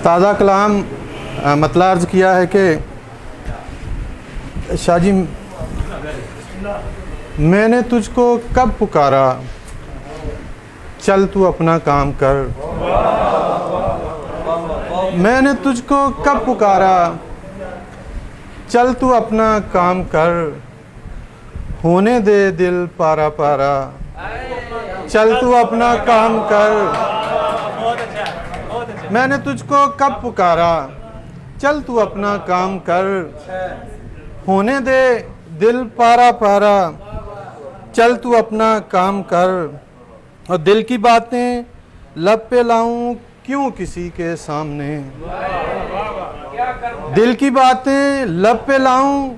ताज़ा कलाम मतलब अर्ज़ किया है कि शाह जी, मैंने तुझको कब पुकारा, चल तू अपना काम कर। मैंने तुझको कब पुकारा, चल तू अपना काम कर। होने दे दिल पारा पारा, चल तू अपना काम कर। मैंने तुझको कब पुकारा, चल तू अपना काम कर। होने दे दिल पारा पारा, चल तू अपना काम कर। और दिल की बातें लब पे लाऊं क्यों किसी के सामने। दिल की बातें लब पे लाऊं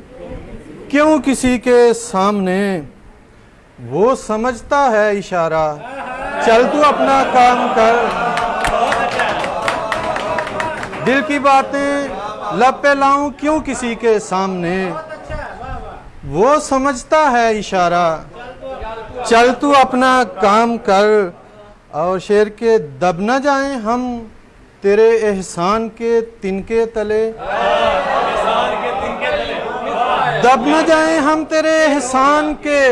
क्यों किसी के सामने। वो समझता है इशारा, चल तू अपना काम कर। दिल की बातें लब पे लाऊं क्यों किसी के सामने। वो समझता है इशारा, चल तू अपना काम कर। और शेर के दब न जाएं हम तेरे एहसान के तिनके तले। दब न जाएं हम तेरे एहसान के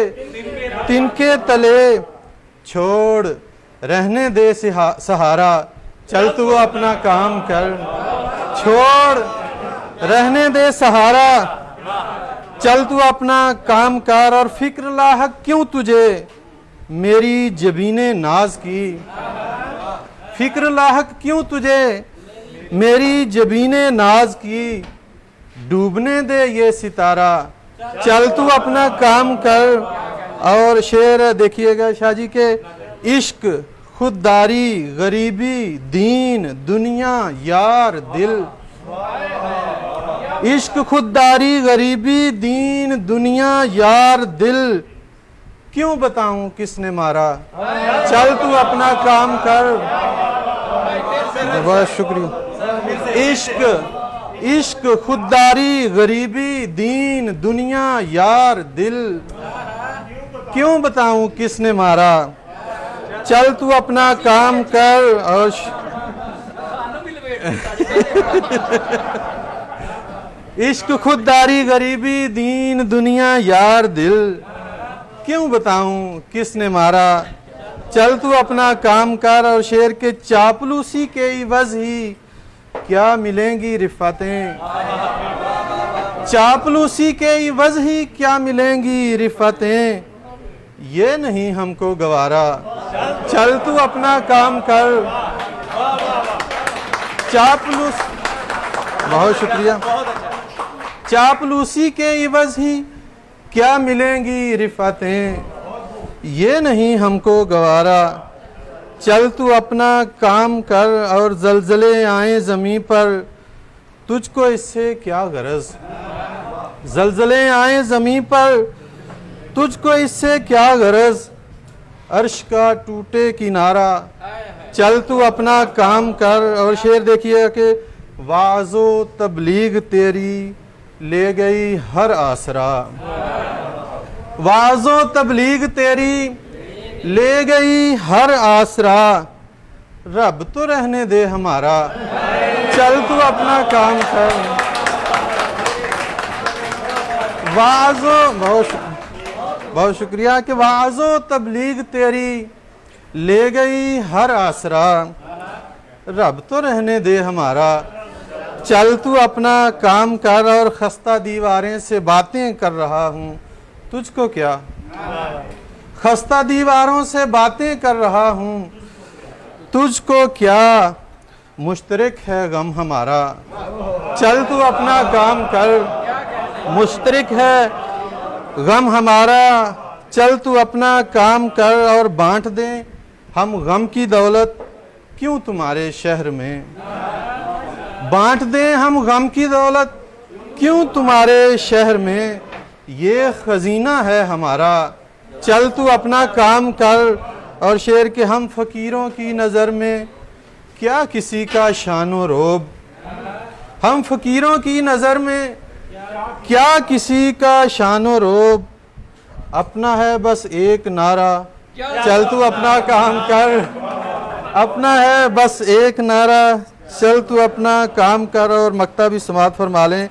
तिनके तले। छोड़ रहने दे सहारा, चल तू अपना काम कर। छोड़ रहने दे सहारा, चल तू अपना काम कर। और फिक्र लाहक क्यों तुझे मेरी जबीने नाज की। फिक्र लाहक क्यों तुझे मेरी जबीने नाज की। डूबने दे ये सितारा, चल तू अपना काम कर। और शेर देखिएगा शाह जी के, इश्क खुददारी गरीबी दीन दुनिया यार दिल। इश्क खुददारी गरीबी दीन दुनिया यार दिल। क्यों बताऊं किसने मारा, चल तू अपना काम कर। बहुत शुक्रिया। इश्क इश्क खुददारी गरीबी दीन दुनिया यार दिल। क्यों बताऊं किसने मारा, चल तू अपना काम कर। और इश्क खुददारी गरीबी दीन दुनिया यार दिल। क्यों बताऊं किसने मारा, चल तू अपना काम कर। और शेर के चापलूसी के इवज़ ही क्या मिलेंगी रिफ़तें। चापलूसी के इवज़ ही क्या मिलेंगी रिफ़तें। ये नहीं हमको गवारा, चल तू अपना काम कर। चापलूस बहुत शुक्रिया। चापलूसी के इवज़ ही क्या मिलेंगी रिफ़तें। ये नहीं हमको गवारा, चल तू अपना काम कर। और ज़लज़ले आए ज़मीं पर तुझको इससे क्या गरज। ज़लज़ले आए ज़मीं पर तुझको इससे क्या गरज। अर्श का टूटे किनारा, चल तू अपना काम कर। और शेर देखिए कि वाज़ो तबलीग तेरी ले गई हर आसरा। वाज़ो तबलीग तेरी ले गई हर आसरा। रब तो रहने दे हमारा, चल तू अपना काम कर। वाज़ो बहुत शुक्रिया कि वाज़ो तबलीग तेरी ले गई हर आसरा। रब तो रहने दे हमारा, चल तू अपना काम कर। और खस्ता दीवारें से बातें कर रहा हूँ तुझको क्या। खस्ता दीवारों से बातें कर रहा हूँ तुझको क्या। मुश्तरक है गम हमारा, चल तू अपना काम कर। मुश्तरक है गम हमारा, चल तू अपना काम कर। और बांट दें हम गम की दौलत क्यों तुम्हारे शहर में। बांट दें हम गम की दौलत क्यों तुम्हारे शहर में। ये खजीना है हमारा, चल तू अपना काम कर। और शेर के हम फ़कीरों की नज़र में क्या किसी का शानो रोब। हम फ़कीरों की नज़र में क्या किसी का शानो रोब। अपना है बस एक नारा, चल तू अपना काम कर। अपना है बस एक नारा, चल तू अपना काम कर। और मक्ता भी समाप्त फरमा लें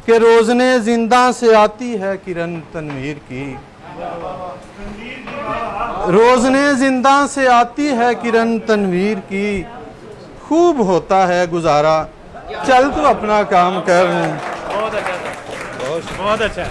कि रोज़ने जिंदा से आती है किरण तनवीर की, रोज़ने जिंदा से आती है किरण तनवीर की, खूब होता है गुजारा, चल तू अपना काम कर। बहुत अच्छा, बहुत अच्छा।